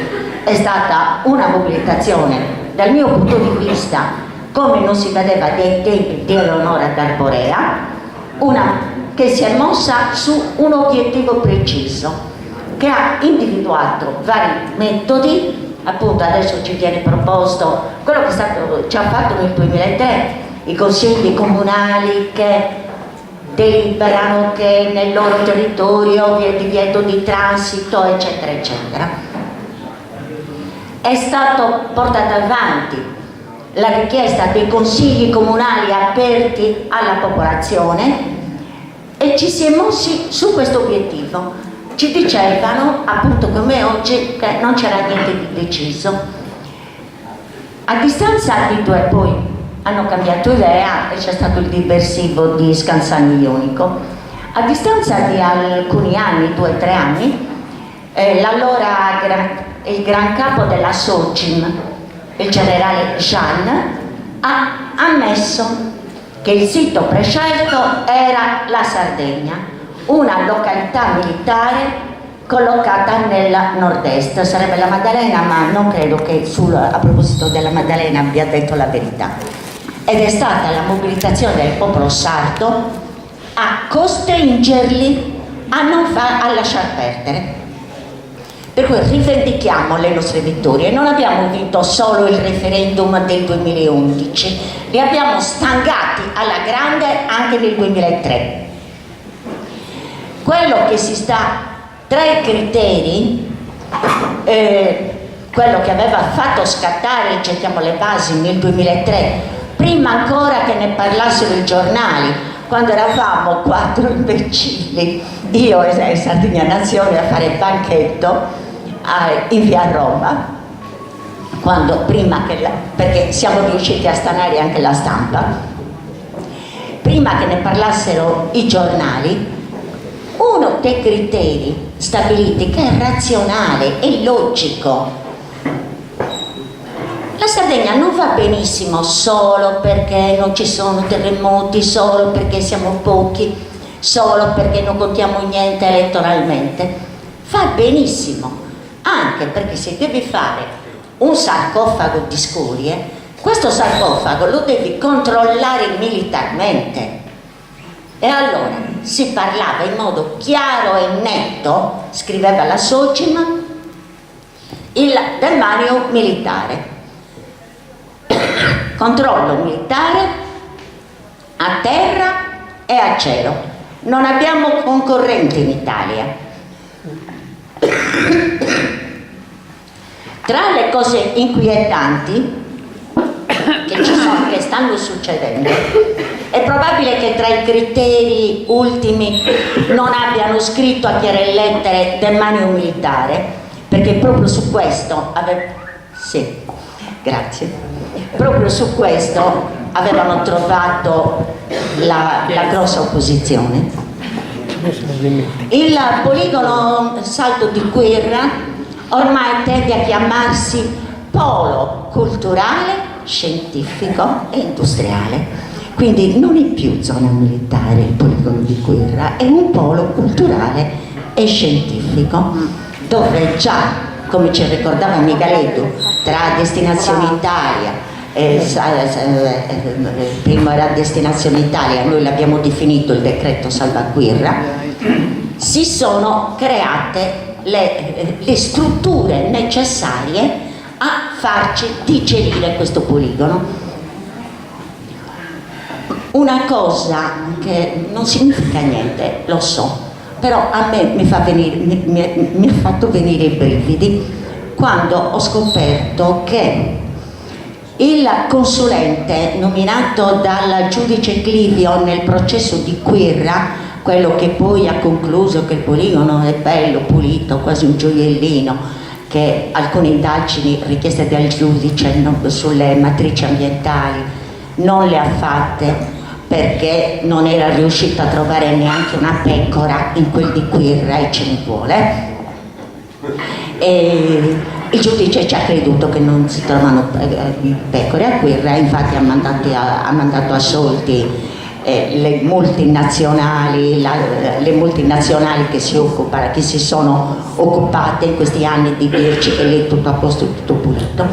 È stata una mobilitazione, dal mio punto di vista, come non si vedeva dai tempi di Eleonora Garborea, che si è mossa su un obiettivo preciso, che ha individuato vari metodi. Appunto adesso ci viene proposto quello che è stato già fatto nel 2003, i consigli comunali che deliberano che nel loro territorio vi è divieto di transito, eccetera eccetera. È stato portato avanti la richiesta dei consigli comunali aperti alla popolazione e ci si è mossi su questo obiettivo. Ci dicevano, appunto come oggi, che non c'era niente di deciso. A distanza di poi hanno cambiato idea e c'è stato il diversivo di Scansano Ionico. A distanza di alcuni anni, 2 o 3 anni, il gran capo della SOGIM, il generale Jean, ha ammesso che il sito prescelto era la Sardegna, una località militare collocata nel nord-est, sarebbe la Maddalena, ma non credo che a proposito della Maddalena abbia detto la verità. Ed è stata la mobilitazione del popolo sardo a costringerli a lasciar perdere. Per cui rivendichiamo le nostre vittorie. Non abbiamo vinto solo il referendum del 2011, li abbiamo stangati alla grande anche nel 2003. Quello che si sta tra i criteri, quello che aveva fatto scattare, gettiamo le basi, nel 2003, prima ancora che ne parlassero i giornali, quando eravamo 4 imbecilli, io e Sardegna Nazione, a fare banchetto in via Roma, perché siamo riusciti a stanare anche la stampa, prima che ne parlassero i giornali. Uno dei criteri stabiliti, che è razionale e logico: la Sardegna non va benissimo solo perché non ci sono terremoti, solo perché siamo pochi, solo perché non contiamo niente elettoralmente. Va benissimo anche perché se devi fare un sarcofago di scorie, questo sarcofago lo devi controllare militarmente. E allora si parlava in modo chiaro e netto, scriveva la Socima, il demanio militare, controllo militare a terra e a cielo. Non abbiamo concorrenti in Italia. Tra le cose inquietanti che stanno succedendo, è probabile che tra i criteri ultimi non abbiano scritto a chiare lettere demanio militare, perché proprio su questo proprio su questo avevano trovato la grossa opposizione. Il poligono Salto di Quirra ormai tende a chiamarsi polo culturale, scientifico e industriale. Quindi non è più zona militare il poligono di Quirra, è un polo culturale e scientifico, dove già, come ci ricordava Migaletto, tra Destinazione Italia, prima era Destinazione Italia, noi l'abbiamo definito il decreto Salva Quirra, si sono create le strutture necessarie a farci digerire questo poligono. Una cosa che non significa niente, lo so, però a me mi ha fatto venire i brividi quando ho scoperto che il consulente nominato dal giudice Clivio nel processo di Quirra, quello che poi ha concluso che il poligono è bello, pulito, quasi un gioiellino, che alcune indagini richieste dal giudice sulle matrici ambientali non le ha fatte perché non era riuscito a trovare neanche una pecora in quel di Quirra, e ce ne vuole. E il giudice ci ha creduto che non si trovano pecore a Quirra, infatti ha mandato assolti le multinazionali che si sono occupate in questi anni di dirci che lì è tutto a posto, tutto pulito.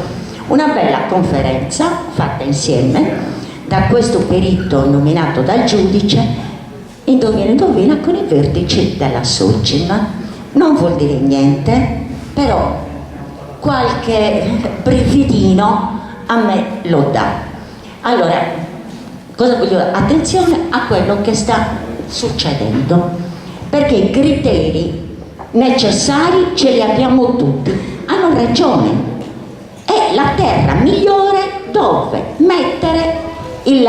Una bella conferenza fatta insieme da questo perito nominato dal giudice, indovina, con i vertici della Socima. Non vuol dire niente, però qualche brividino a me lo dà. Allora, cosa voglio? Attenzione a quello che sta succedendo, perché i criteri necessari ce li abbiamo tutti. Hanno ragione, è la terra migliore dove mettere il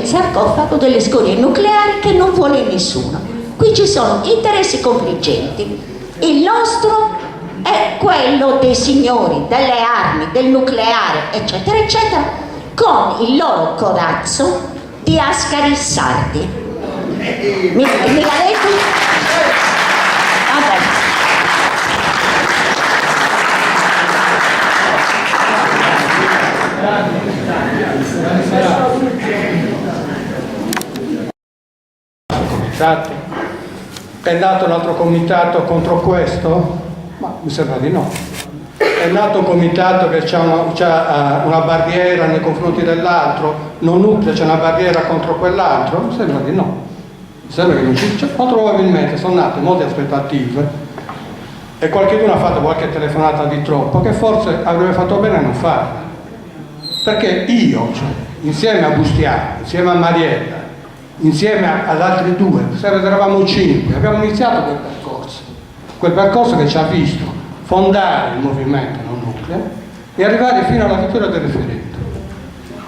sarcofago delle scorie nucleari che non vuole nessuno. Qui ci sono interessi confliggenti. Il nostro è quello dei signori delle armi, del nucleare, eccetera, eccetera, con il loro corazzo di Ascari sardi. Mi l'ha detto? Vabbè. È nato un altro comitato contro questo? Ma mi sembra di no. È nato un comitato che c'ha una barriera nei confronti dell'altro, non nuclea, c'è una barriera contro quell'altro? Mi sembra di no. Mi sembra che non ci c'è, o probabilmente sono nate molte aspettative e qualcuno ha fatto qualche telefonata di troppo che forse avrebbe fatto bene a non farla. Perché io, insieme a Bustiano, insieme a Mariella, insieme ad altri due, eravamo 5, abbiamo iniziato quel percorso che ci ha visto fondare il movimento non nucleo e arrivare fino alla vittoria del referendum,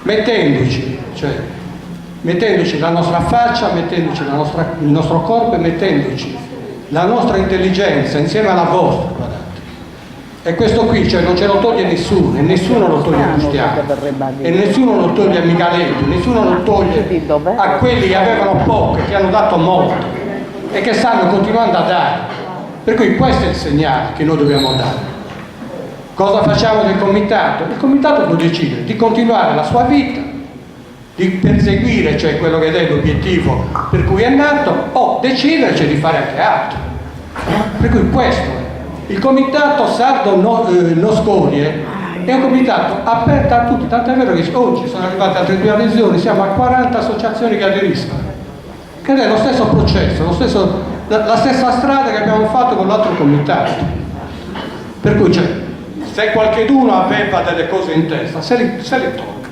mettendoci, mettendoci la nostra faccia, mettendoci il nostro corpo e mettendoci la nostra intelligenza insieme alla vostra, guardate. E questo qui, cioè, non ce lo toglie nessuno, e nessuno lo toglie a Cristiano, e nessuno lo toglie a Micaletto, nessuno lo toglie a quelli che avevano poco e che hanno dato molto e che stanno continuando a dare. Per cui questo è il segnale che noi dobbiamo dare. Cosa facciamo del comitato? Il comitato può decidere di continuare la sua vita, di perseguire, cioè quello che è l'obiettivo per cui è nato, o decidere di fare anche altro. Per cui questo è. Il comitato sardo no scorie è un comitato aperto a tutti, tanto è vero che oggi sono arrivate altre 2 adesioni, siamo a 40 associazioni che aderiscono, che è lo stesso processo, la stessa strada che abbiamo fatto con l'altro comitato. Per cui se qualcuno aveva delle cose in testa, se le tolga.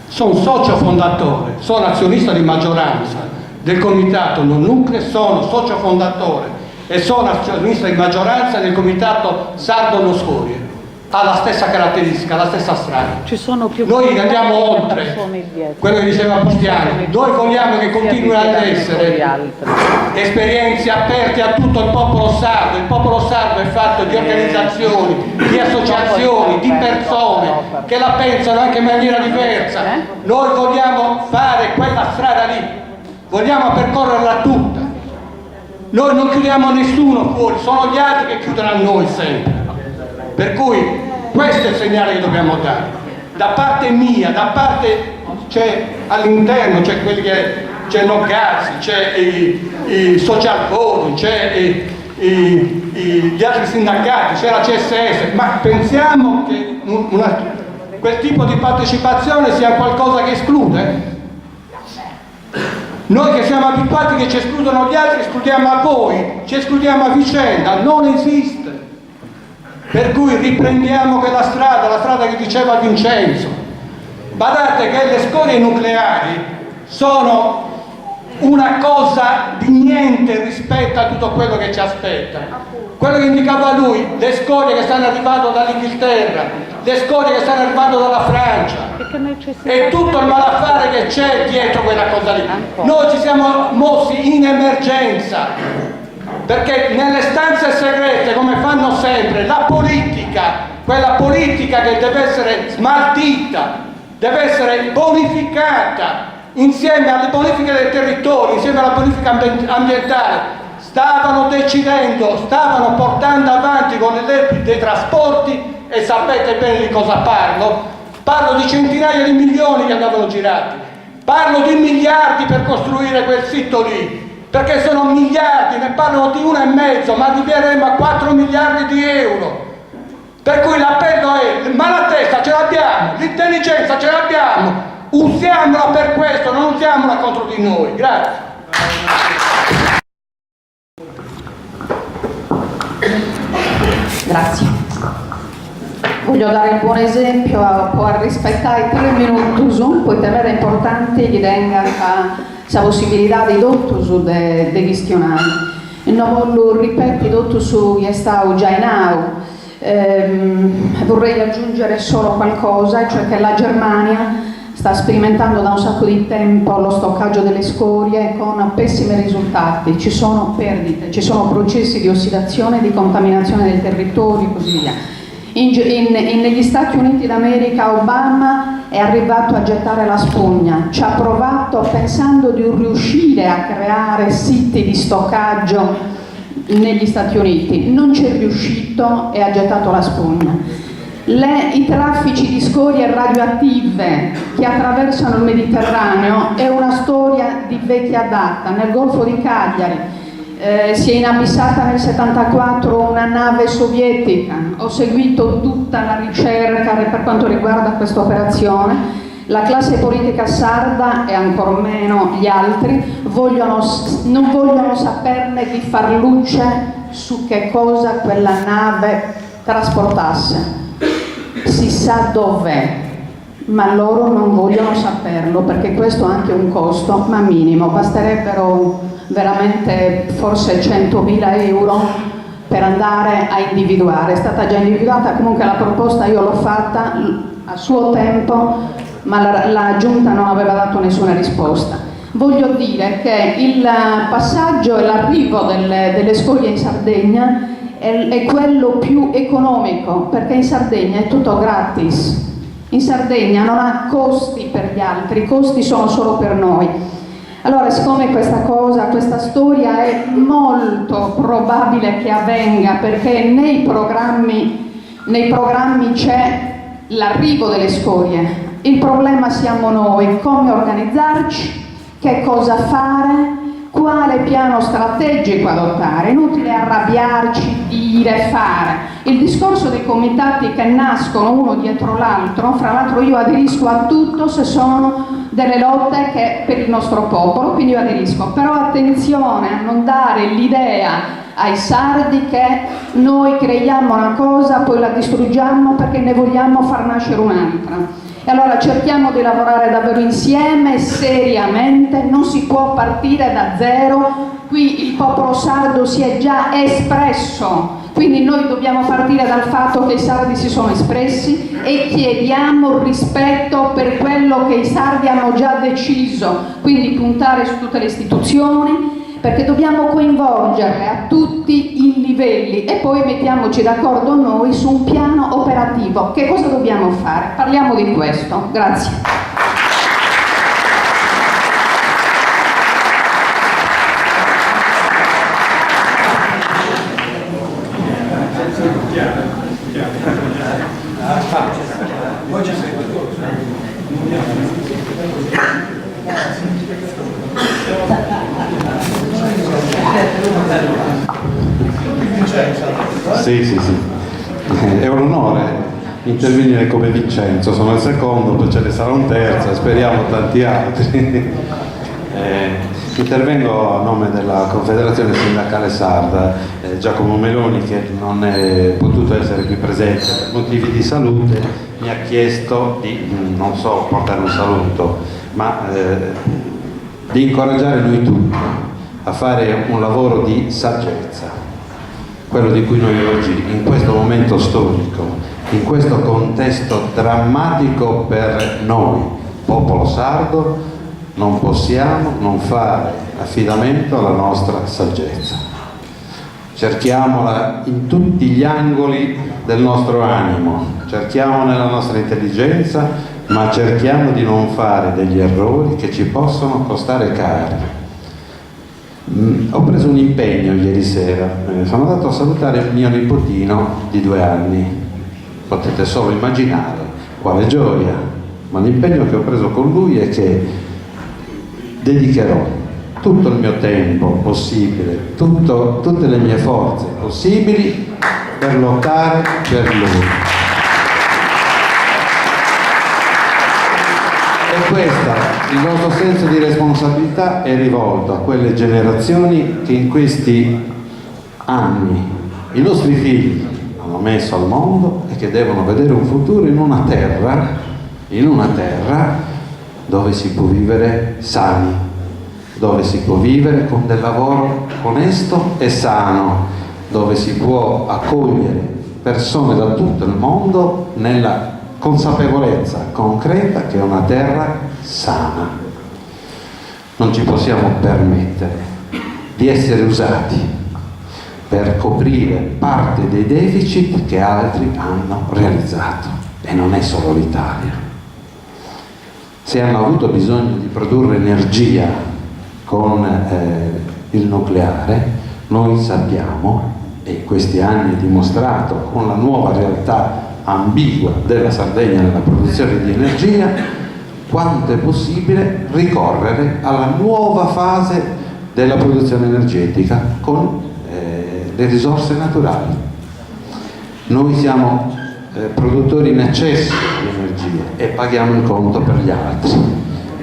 Sono socio fondatore, sono azionista di maggioranza del comitato non nucleo, sono socio fondatore e sono azionista di maggioranza del comitato sardo non scorie. Ha la stessa caratteristica, la stessa strada. Ci sono più noi andiamo oltre quello che diceva Pustiano, noi vogliamo che continuino ad essere esperienze aperte a tutto il popolo sardo è fatto di organizzazioni, di associazioni, di persone che la pensano anche in maniera diversa. Noi vogliamo fare quella strada lì, vogliamo percorrerla tutta. Noi non chiudiamo nessuno fuori, sono gli altri che chiudono a noi sempre. Per cui questo è il segnale che dobbiamo dare. Da parte mia, da parte all'interno, c'è quelli che c'è Nogazzi, c'è i social forum, c'è gli altri sindacati, c'è la CSS, ma pensiamo che quel tipo di partecipazione sia qualcosa che esclude? Noi che siamo abituati che ci escludono gli altri, escludiamo a voi, ci escludiamo a vicenda, non esiste. Per cui riprendiamo quella strada, la strada che diceva Vincenzo. Badate che le scorie nucleari sono una cosa di niente rispetto a tutto quello che ci aspetta. Quello che indicava lui, le scorie che stanno arrivando dall'Inghilterra, le scorie che stanno arrivando dalla Francia e tutto il malaffare che c'è dietro quella cosa lì. Noi ci siamo mossi in emergenza, perché nelle stanze segrete, come fanno sempre, la politica, quella politica che deve essere smaltita, deve essere bonificata insieme alle bonifiche del territorio, insieme alla bonifica ambientale, stavano decidendo, stavano portando avanti con le leggi dei trasporti, e sapete bene di cosa parlo? Parlo di centinaia di milioni che andavano girati, parlo di miliardi per costruire quel sito lì, perché sono miliardi, ne parlano di 1,5, ma arriveremo a 4 miliardi di euro. Per cui l'appello è, ma la testa ce l'abbiamo, l'intelligenza ce l'abbiamo, usiamola per questo, non usiamola contro di noi. Grazie. Grazie. Voglio dare un buon esempio per rispettare 3 minuti, poiché è importante che tenga la possibilità di tutto dei gestionari. Non voglio ripetere tutto su che è stato già in aula. Vorrei aggiungere solo qualcosa, cioè che la Germania sta sperimentando da un sacco di tempo lo stoccaggio delle scorie con pessimi risultati. Ci sono perdite, ci sono processi di ossidazione, di contaminazione del territorio e così via. Negli Stati Uniti d'America Obama è arrivato a gettare la spugna, ci ha provato pensando di riuscire a creare siti di stoccaggio negli Stati Uniti, non ci è riuscito e ha gettato la spugna. I traffici di scorie radioattive che attraversano il Mediterraneo è una storia di vecchia data. Nel Golfo di Cagliari si è inabissata nel 1974 una nave sovietica. Ho seguito tutta la ricerca per quanto riguarda questa operazione. La classe politica sarda e ancor meno gli altri non vogliono saperne di far luce su che cosa quella nave trasportasse. Si sa dov'è, ma loro non vogliono saperlo, perché questo ha anche un costo, ma minimo. Basterebbero veramente forse 100.000 euro per andare a individuare. È stata già individuata, comunque la proposta io l'ho fatta a suo tempo, ma la giunta non aveva dato nessuna risposta. Voglio dire che il passaggio e l'arrivo delle scorie in Sardegna è quello più economico, perché in Sardegna è tutto gratis. In Sardegna non ha costi per gli altri, i costi sono solo per noi. Allora, siccome questa storia è molto probabile che avvenga, perché nei programmi c'è l'arrivo delle scorie, il problema siamo noi, come organizzarci, che cosa fare, quale piano strategico adottare. Inutile arrabbiarci, dire, fare. Il discorso dei comitati che nascono uno dietro l'altro, fra l'altro io aderisco a tutto se sono delle lotte che per il nostro popolo, quindi io aderisco, però attenzione a non dare l'idea ai sardi che noi creiamo una cosa, poi la distruggiamo perché ne vogliamo far nascere un'altra. E allora cerchiamo di lavorare davvero insieme, seriamente, non si può partire da zero, qui il popolo sardo si è già espresso, quindi noi dobbiamo partire dal fatto che i sardi si sono espressi e chiediamo rispetto per quello che i sardi hanno già deciso, quindi puntare su tutte le istituzioni, perché dobbiamo coinvolgerle a tutti i livelli e poi mettiamoci d'accordo noi su un piano operativo. Che cosa dobbiamo fare? Parliamo di questo. Grazie. Sì. È un onore intervenire come Vincenzo, sono il secondo, poi ce ne sarà un terzo e speriamo tanti altri. Intervengo a nome della Confederazione Sindacale Sarda, Giacomo Meloni, che non è potuto essere qui presente per motivi di salute, mi ha chiesto di, non so, portare un saluto, ma di incoraggiare noi tutti a fare un lavoro di saggezza. Quello di cui noi oggi, in questo momento storico, in questo contesto drammatico per noi, popolo sardo, non possiamo non fare affidamento alla nostra saggezza. Cerchiamola in tutti gli angoli del nostro animo, cerchiamo nella nostra intelligenza, ma cerchiamo di non fare degli errori che ci possono costare cari. Ho preso un impegno ieri sera, sono andato a salutare il mio nipotino di 2 anni, potete solo immaginare quale gioia, ma l'impegno che ho preso con lui è che dedicherò tutto il mio tempo possibile, tutte le mie forze possibili per lottare per lui. E questa, il nostro senso di responsabilità è rivolto a quelle generazioni che in questi anni i nostri figli hanno messo al mondo e che devono vedere un futuro in una terra dove si può vivere sani, dove si può vivere con del lavoro onesto e sano, dove si può accogliere persone da tutto il mondo nella consapevolezza concreta che è una terra sana. Non ci possiamo permettere di essere usati per coprire parte dei deficit che altri hanno realizzato, e non è solo l'Italia. Se hanno avuto bisogno di produrre energia con il nucleare, noi sappiamo, e questi anni è dimostrato con la nuova realtà ambigua della Sardegna nella produzione di energia, quanto è possibile ricorrere alla nuova fase della produzione energetica con le risorse naturali. Noi siamo produttori in eccesso di energia e paghiamo il conto per gli altri.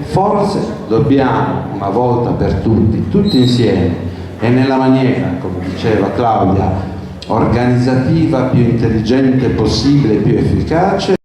Forse dobbiamo una volta per tutti insieme e nella maniera, come diceva Claudia, organizzativa più intelligente possibile, più efficace,